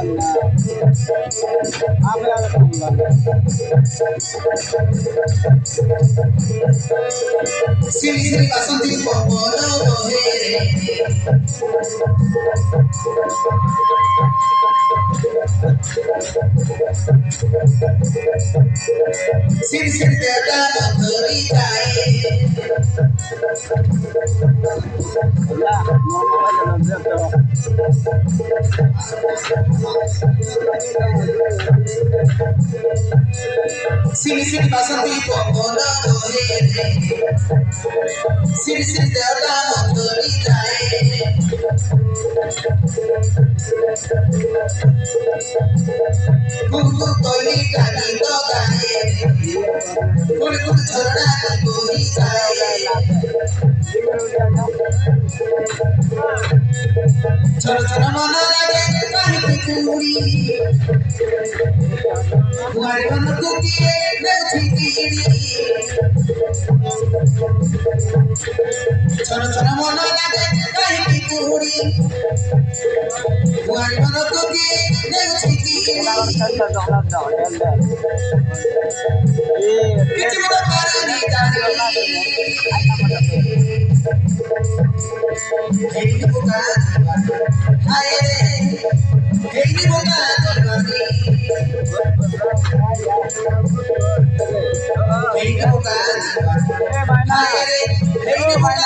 Sini sini basanti popolo dohere. Sini sini teta noteri tae. Sini sini basanti popolo dohere. Sini sini teta noteri tae. Kuku toini kani to tae. Kuku chorda koi tae. Choro choro mana lage kahi kuri. Kumari mana kukiye neuchi kiri. Choro choro mana lage kahi kuri. Kumari mana kukiye neuchi kiri. Kichi mana parani tani. Ini bukan aire. Ini bukan termani. Ini bukan aire. Ini bukan